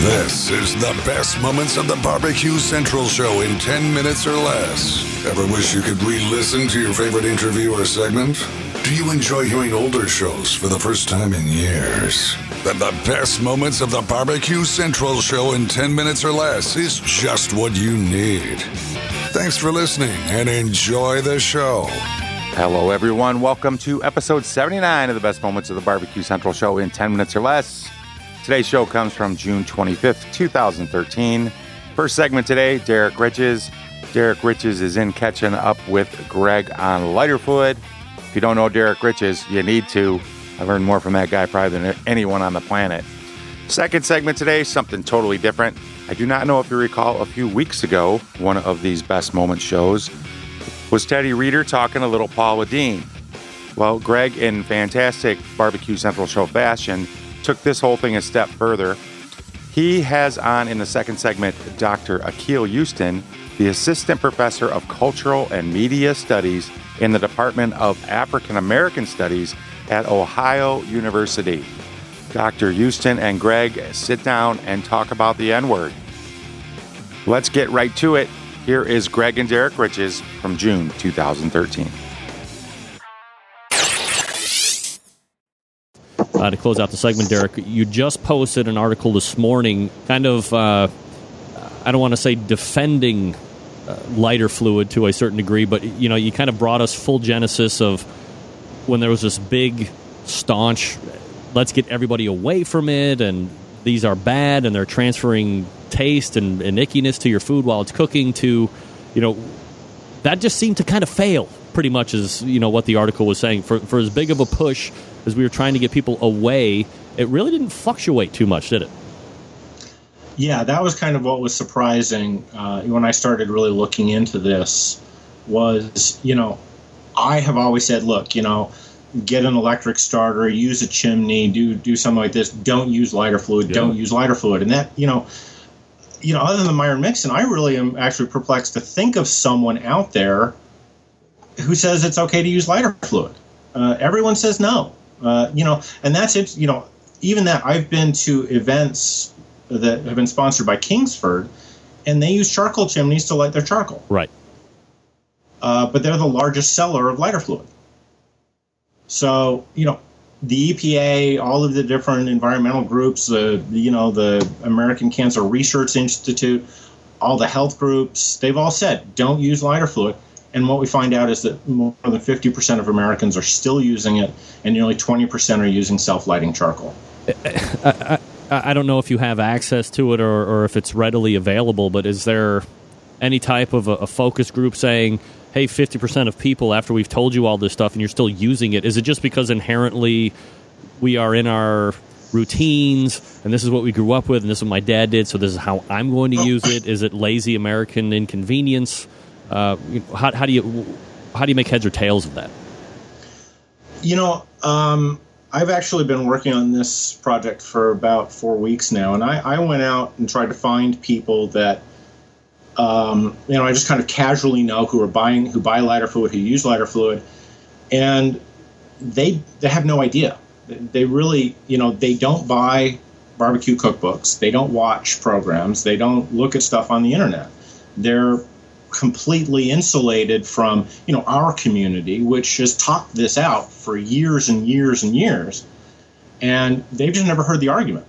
This is the best moments of the BBQ Central Show in 10 minutes or less. Ever wish you could re-listen to your favorite interview or segment? Do you enjoy hearing older shows for the first time in years? Then the best moments of the BBQ Central Show in 10 minutes or less is just what you need. Thanks for listening and enjoy the show. Hello, everyone. Welcome to episode 79 of the best moments of the BBQ Central Show in 10 minutes or less. Today's show comes from June 25th, 2013. First segment today, Derek Riches. Derek Riches is in catching up with Greg on lighter fluid. If you don't know Derek Riches, you need to. I learned more from that guy probably than anyone on the planet. Second segment today, something totally different. I do not know if you recall a few weeks ago, one of these best moments shows was Teddy Reeder talking a little Paula Deen. Well, Greg, in fantastic BBQ Central Show fashion, took this whole thing a step further. He has on in the second segment Dr. Akil Houston, the Assistant Professor of Cultural and Media Studies in the Department of African American Studies at Ohio University. Dr. Houston and Greg sit down and talk about the N-word. Let's get right to it. Here is Greg and Derek Riches from June 2013. To close out the segment, Derek, you just posted an article this morning, kind of, I don't want to say defending lighter fluid to a certain degree, but, you know, you kind of brought us full genesis of when there was this big, staunch, let's get everybody away from it, and these are bad, and they're transferring taste and ickiness to your food while it's cooking to, you know, that just seemed to kind of fail, pretty much, as, you know, what the article was saying. For as big of a push as we were trying to get people away, it really didn't fluctuate too much, did it? Yeah, that was kind of what was surprising when I started really looking into this was, you know, I have always said, look, you know, get an electric starter, use a chimney, do something like this. Don't use lighter fluid. Yeah. Don't use lighter fluid. And that, you know, other than Myron Mixon, I really am actually perplexed to think of someone out there who says it's okay to use lighter fluid. Everyone says no. You know, and that's it. You know, even that, I've been to events that have been sponsored by Kingsford, and they use charcoal chimneys to light their charcoal. Right. But they're the largest seller of lighter fluid. So, you know, the EPA, all of the different environmental groups, you know, the American Cancer Research Institute, all the health groups, they've all said, don't use lighter fluid. And what we find out is that more than 50% of Americans are still using it, and nearly 20% are using self-lighting charcoal. I don't know if you have access to it or if it's readily available, but is there any type of a focus group saying, hey, 50% of people, after we've told you all this stuff and you're still using it, is it just because inherently we are in our routines and this is what we grew up with and this is what my dad did, so this is how I'm going to use it? Is it lazy American inconvenience? How do you make heads or tails of that? You know, I've actually been working on this project for about 4 weeks now, and I went out and tried to find people that, you know, I just kind of casually know who buy lighter fluid, who use lighter fluid, and they have no idea. They really, you know, they don't buy barbecue cookbooks, they don't watch programs, they don't look at stuff on the internet. They're completely insulated from, you know, our community, which has talked this out for years and years and years, and they've just never heard the argument.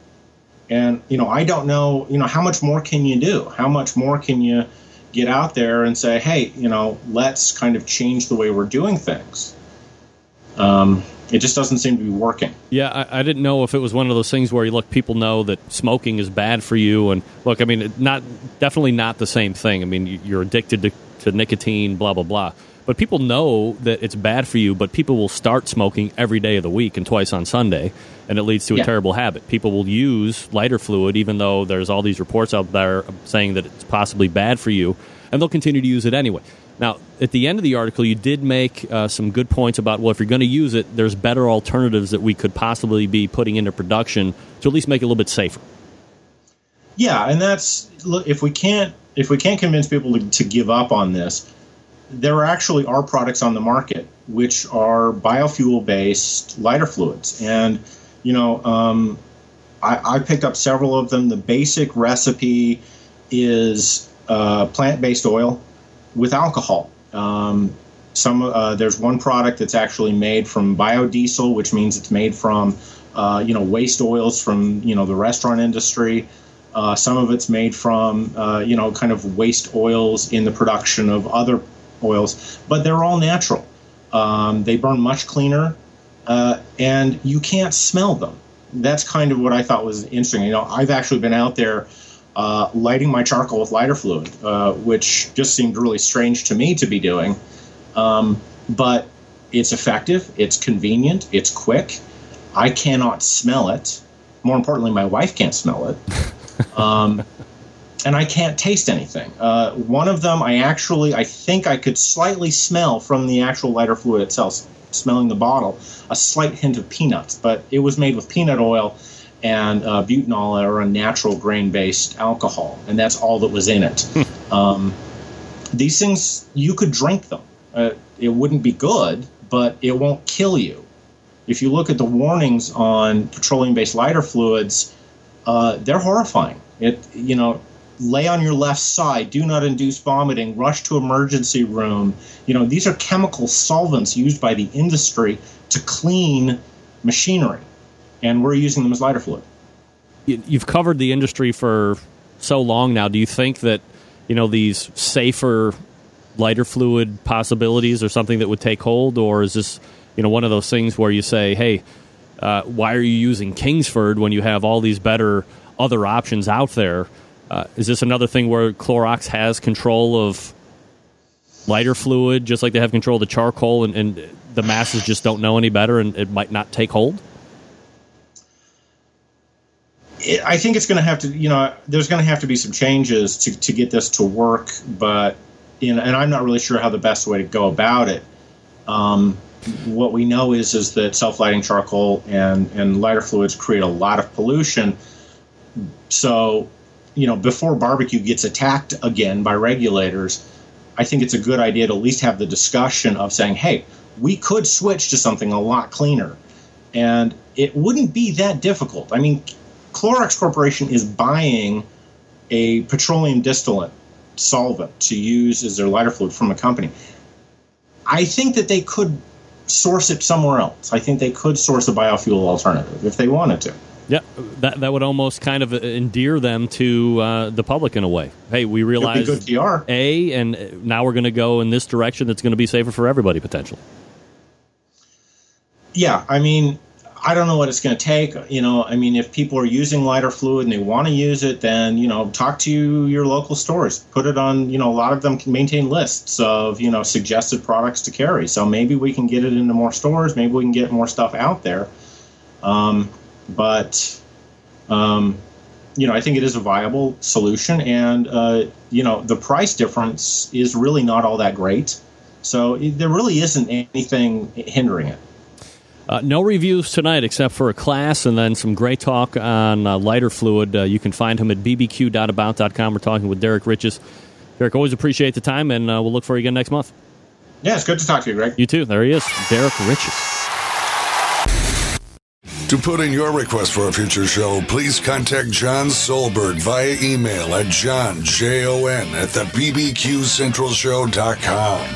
And, you know, I don't know, you know, how much more can you do? How much more can you get out there and say, hey, you know, let's kind of change the way we're doing things? It just doesn't seem to be working. Yeah, I didn't know if it was one of those things where, look, people know that smoking is bad for you. And, look, I mean, definitely not the same thing. I mean, you're addicted to nicotine, blah, blah, blah. But people know that it's bad for you, but people will start smoking every day of the week and twice on Sunday, and it leads to a terrible habit. People will use lighter fluid, even though there's all these reports out there saying that it's possibly bad for you, and they'll continue to use it anyway. Now, at the end of the article, you did make some good points about, well, if you're going to use it, there's better alternatives that we could possibly be putting into production to at least make it a little bit safer. Yeah, and that's, look, if we can't convince people to give up on this, there actually are products on the market which are biofuel-based lighter fluids. And, you know, I picked up several of them. The basic recipe is plant-based oil with alcohol. There's one product that's actually made from biodiesel, which means it's made from waste oils from the restaurant industry. Some of it's made from kind of waste oils in the production of other oils, but they're all natural. They burn much cleaner, and you can't smell them. That's kind of what I thought was interesting. I've actually been out there lighting my charcoal with lighter fluid, which just seemed really strange to me to be doing. But it's effective, it's convenient, it's quick. I cannot smell it. More importantly, my wife can't smell it. And I can't taste anything. One of them, I think I could slightly smell from the actual lighter fluid itself, smelling the bottle, a slight hint of peanuts, but it was made with peanut oil and butanol, or a natural grain-based alcohol, and that's all that was in it. These things, you could drink them. It wouldn't be good, but it won't kill you. If you look at the warnings on petroleum-based lighter fluids, they're horrifying. Lay on your left side, do not induce vomiting, rush to emergency room. These are chemical solvents used by the industry to clean machinery, and we're using them as lighter fluid. You've covered the industry for so long now. Do you think that these safer lighter fluid possibilities are something that would take hold, or is this one of those things where you say, hey, why are you using Kingsford when you have all these better other options out there? Is this another thing where Clorox has control of lighter fluid, just like they have control of the charcoal, and the masses just don't know any better, and it might not take hold? I think it's going to have to, there's going to have to be some changes to get this to work, but, and I'm not really sure how the best way to go about it. What we know is that self-lighting charcoal and lighter fluids create a lot of pollution. So, before barbecue gets attacked again by regulators, I think it's a good idea to at least have the discussion of saying, hey, we could switch to something a lot cleaner. And it wouldn't be that difficult. I mean, Clorox Corporation is buying a petroleum distillate solvent to use as their lighter fluid from a company. I think that they could source it somewhere else. I think they could source a biofuel alternative if they wanted to. Yeah, that would almost kind of endear them to the public in a way. Hey, we realize good PR. And now we're going to go in this direction that's going to be safer for everybody, potentially. Yeah, I mean, I don't know what it's going to take. If people are using lighter fluid and they want to use it, then, talk to your local stores. Put it on, a lot of them can maintain lists of, suggested products to carry. So maybe we can get it into more stores. Maybe we can get more stuff out there. But I think it is a viable solution, and the price difference is really not all that great. So there really isn't anything hindering it. No reviews tonight except for a class and then some great talk on lighter fluid. You can find him at bbq.about.com. We're talking with Derek Riches. Derek, always appreciate the time, and we'll look for you again next month. Yeah, it's good to talk to you, Greg. You too. There he is, Derek Riches. To put in your request for a future show, please contact John Solberg via email at johnjon@thebbqcentralshow.com.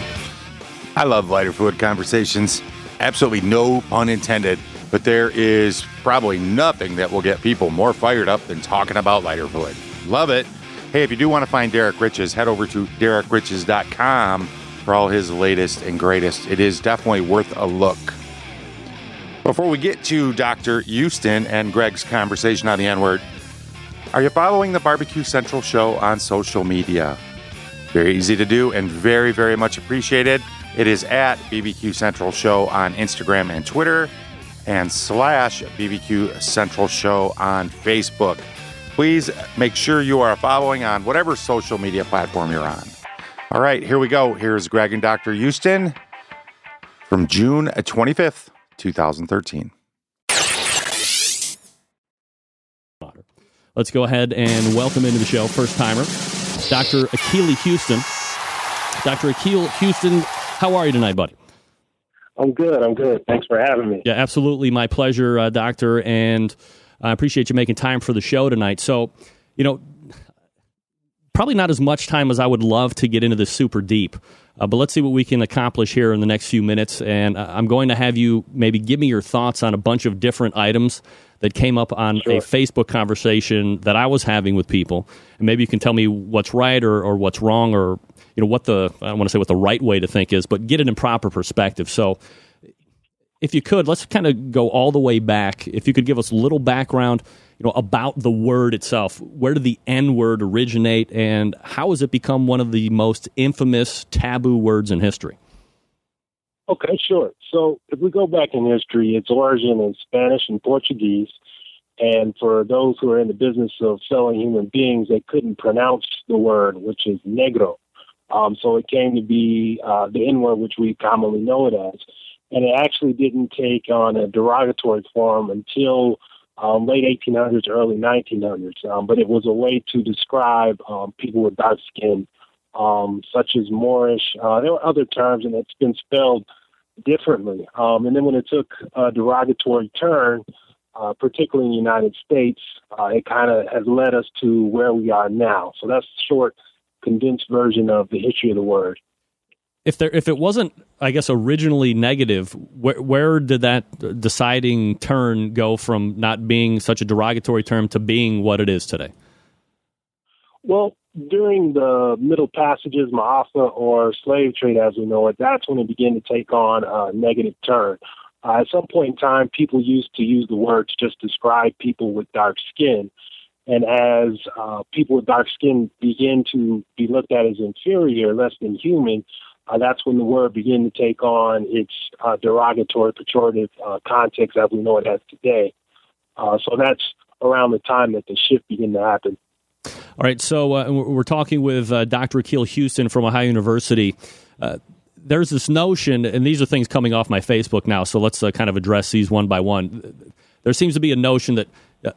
I love lighter fluid conversations. Absolutely no pun intended, but there is probably nothing that will get people more fired up than talking about lighter fluid. Love it. Hey, if you do want to find Derek Riches, head over to DerekRiches.com for all his latest and greatest. It is definitely worth a look. Before we get to Dr. Houston and Greg's conversation on the N-word, are you following the Barbecue Central show on social media? Very easy to do and very, very much appreciated. It is at BBQ Central Show on Instagram and Twitter, and /BBQ Central Show on Facebook. Please make sure you are following on whatever social media platform you're on. All right, here we go. Here's Greg and Dr. Houston from June 25th, 2013. Let's go ahead and welcome into the show, first timer, Dr. Akil Houston. Dr. Akil Houston, how are you tonight, buddy? I'm good. Thanks for having me. Yeah, absolutely. My pleasure, Doctor. And I appreciate you making time for the show tonight. So, probably not as much time as I would love to get into this super deep, but let's see what we can accomplish here in the next few minutes. And I'm going to have you maybe give me your thoughts on a bunch of different items that came up on a Facebook conversation that I was having with people. And maybe you can tell me what's right or what's wrong, or what I don't want to say what the right way to think is, but get it in proper perspective. So if you could, let's kind of go all the way back. If you could give us a little background, about the word itself. Where did the N word originate, and how has it become one of the most infamous taboo words in history? Okay, sure. So if we go back in history, its origin is Spanish and Portuguese. And for those who are in the business of selling human beings, they couldn't pronounce the word, which is negro. So it came to be the N word, which we commonly know it as. And it actually didn't take on a derogatory form until late 1800s, early 1900s. But it was a way to describe people with dark skin, such as Moorish. There were other terms, and it's been spelled differently. And then when it took a derogatory turn, particularly in the United States, it kind of has led us to where we are now. So that's a short, condensed version of the history of the word. If it wasn't, I guess, originally negative, where did that deciding turn go from not being such a derogatory term to being what it is today? Well, during the Middle Passages, Ma'afa, or slave trade as we know it, that's when it began to take on a negative turn. At some point in time, people used to use the word to just describe people with dark skin. And as people with dark skin begin to be looked at as inferior, less than human, that's when the word began to take on its derogatory, pejorative context as we know it as today. So that's around the time that the shift began to happen. All right, so we're talking with Dr. Akil Houston from Ohio University. There's this notion, and these are things coming off my Facebook now, so let's kind of address these one by one. There seems to be a notion that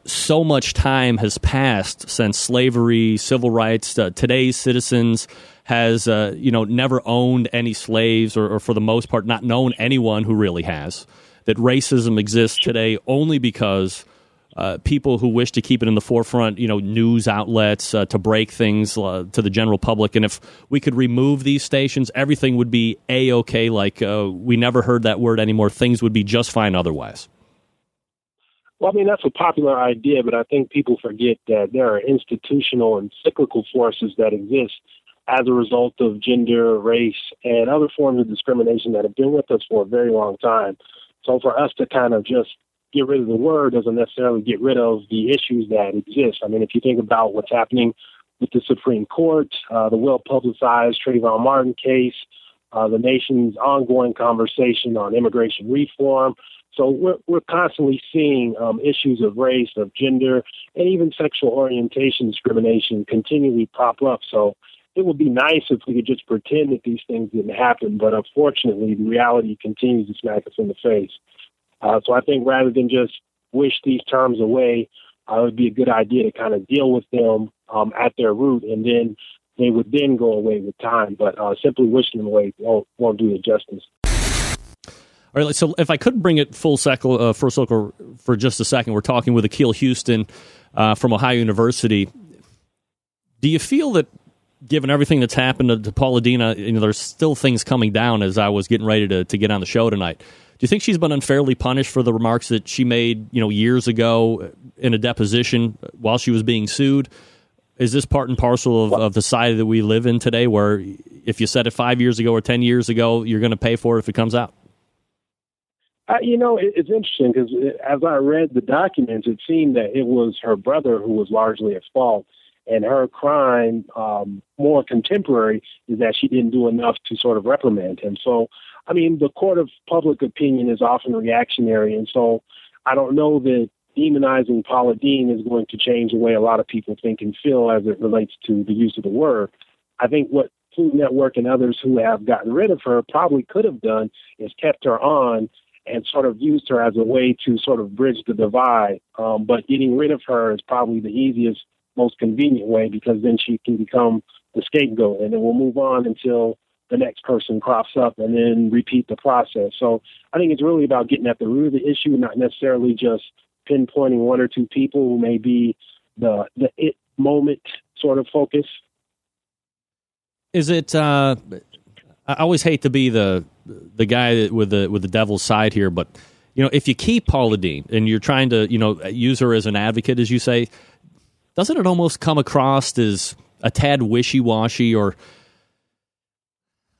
so much time has passed since slavery, civil rights. Today's citizens has, never owned any slaves, or for the most part, not known anyone who really has. That racism exists today only because people who wish to keep it in the forefront, news outlets, to break things to the general public. And if we could remove these stations, everything would be A-okay, like we never heard that word anymore. Things would be just fine otherwise. Well, I mean, that's a popular idea, but I think people forget that there are institutional and cyclical forces that exist as a result of gender, race, and other forms of discrimination that have been with us for a very long time. So for us to kind of just get rid of the word doesn't necessarily get rid of the issues that exist. I mean, if you think about what's happening with the Supreme Court, the well-publicized Trayvon Martin case, the nation's ongoing conversation on immigration reform. So we're constantly seeing issues of race, of gender, and even sexual orientation discrimination continually pop up. So it would be nice if we could just pretend that these things didn't happen, but unfortunately, the reality continues to smack us in the face. So I think rather than just wish these terms away, it would be a good idea to kind of deal with them at their root, and then they would then go away with time. But simply wishing them away won't do it justice. All right, so if I could bring it full circle for just a second, we're talking with Akil Houston from Ohio University. Do you feel that, given everything that's happened to Paula Dina, there's still things coming down as I was getting ready to get on the show tonight? Do you think she's been unfairly punished for the remarks that she made, years ago in a deposition while she was being sued? Is this part and parcel of the society that we live in today, where if you said it 5 years ago or 10 years ago, you're going to pay for it if it comes out? It's interesting because as I read the documents, it seemed that it was her brother who was largely at fault. And her crime, more contemporary, is that she didn't do enough to sort of reprimand him. So, I mean, the court of public opinion is often reactionary. And so I don't know that demonizing Paula Deen is going to change the way a lot of people think and feel as it relates to the use of the word. I think what Food Network and others who have gotten rid of her probably could have done is kept her on and sort of used her as a way to sort of bridge the divide. But getting rid of her is probably the easiest, most convenient way, because then she can become the scapegoat, and then we'll move on until the next person crops up and then repeat the process. So I think it's really about getting at the root of the issue, not necessarily just pinpointing one or two people who may be the it moment sort of focus. Is it? I always hate to be the guy with the devil's side here, but if you keep Paula Deen and you're trying to use her as an advocate, as you say, doesn't it almost come across as a tad wishy-washy or?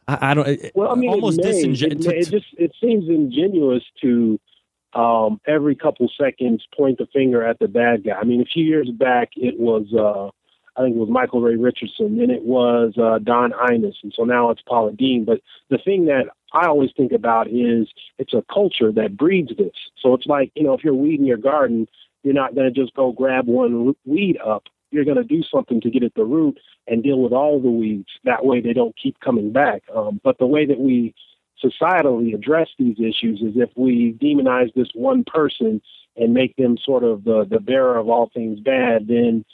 I don't. Well, I mean, almost it seems ingenuous to every couple seconds point the finger at the bad guy. I mean, a few years back it was I think it was Michael Ray Richardson, then it was Don Imus, and so now it's Paula Deen. But the thing that I always think about is it's a culture that breeds this. So it's like, if you're weeding your garden, you're not going to just go grab one weed up. You're going to do something to get at the root and deal with all the weeds. That way they don't keep coming back. But the way that we societally address these issues is if we demonize this one person and make them sort of the bearer of all things bad, then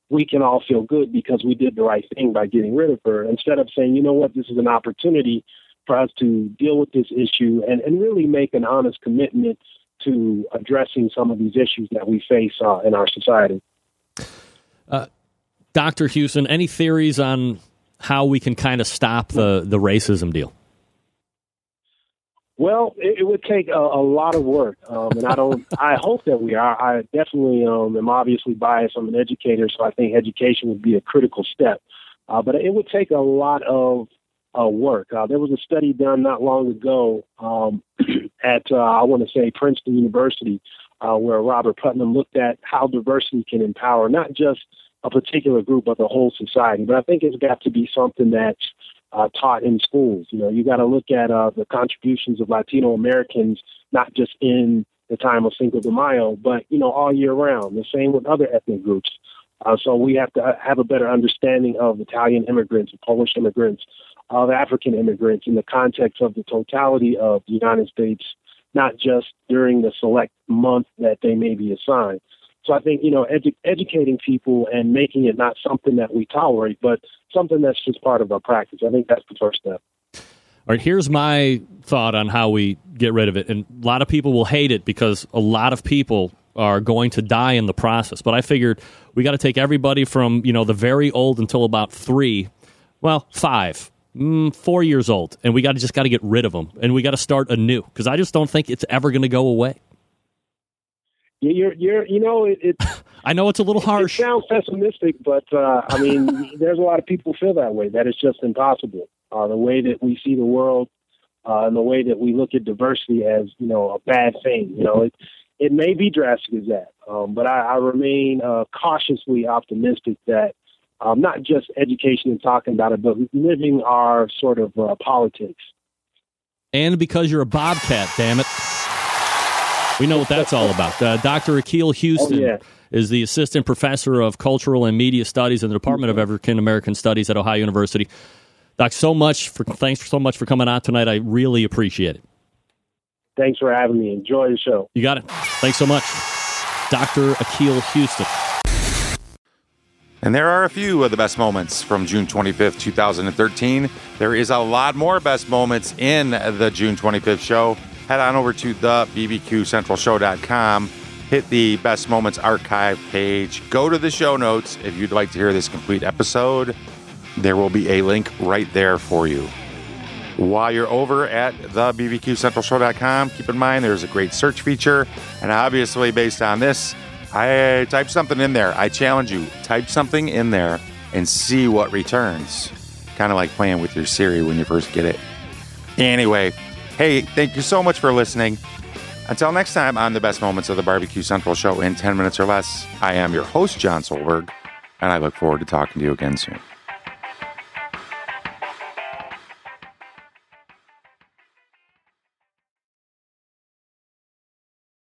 we can all feel good because we did the right thing by getting rid of her, instead of saying, this is an opportunity for us to deal with this issue and really make an honest commitment to addressing some of these issues that we face in our society. Dr. Houston, any theories on how we can kind of stop the racism deal? Well, it would take a lot of work, and I hope that we are. I definitely am obviously biased. I'm an educator, so I think education would be a critical step. But it would take a lot of work. There was a study done not long ago at, I want to say, Princeton University, where Robert Putnam looked at how diversity can empower not just a particular group, but the whole society. But I think it's got to be something that's taught in schools. You got to look at the contributions of Latino Americans, not just in the time of Cinco de Mayo, but, all year round. The same with other ethnic groups. So we have to have a better understanding of Italian immigrants, Polish immigrants, of African immigrants in the context of the totality of the United States, not just during the select month that they may be assigned. So I think, educating people and making it not something that we tolerate, but something that's just part of our practice. I think that's the first step. All right, here's my thought on how we get rid of it. And a lot of people will hate it because a lot of people are going to die in the process. But I figured we got to take everybody from, the very old until about 5, 4 years old. And we got to get rid of them. And we got to start anew because I just don't think it's ever going to go away. It's. I know it's a little harsh. It sounds pessimistic, but there's a lot of people who feel that way. That it's just impossible. The way that we see the world, and the way that we look at diversity as a bad thing. It may be drastic as that, but I remain cautiously optimistic that not just education and talking about it, but living our sort of politics. And because you're a bobcat, damn it. We know what that's all about. Dr. Akil Houston is the assistant professor of cultural and media studies in the Department of African American Studies at Ohio University. Doc, thanks so much for coming on tonight. I really appreciate it. Thanks for having me. Enjoy the show. You got it. Thanks so much, Dr. Akil Houston. And there are a few of the best moments from June 25th, 2013. There is a lot more best moments in the June 25th show. Head on over to the BBQCentralShow.com, hit the Best Moments archive page, go to the show notes. If you'd like to hear this complete episode, there will be a link right there for you. While you're over at the BBQCentralShow.com, keep in mind there's a great search feature, and obviously based on this, I type something in there. I challenge you, type something in there and see what returns. Kind of like playing with your Siri when you first get it. Anyway, hey, thank you so much for listening. Until next time on the Best Moments of the BBQ Central Show in 10 minutes or less, I am your host, John Solberg, and I look forward to talking to you again soon.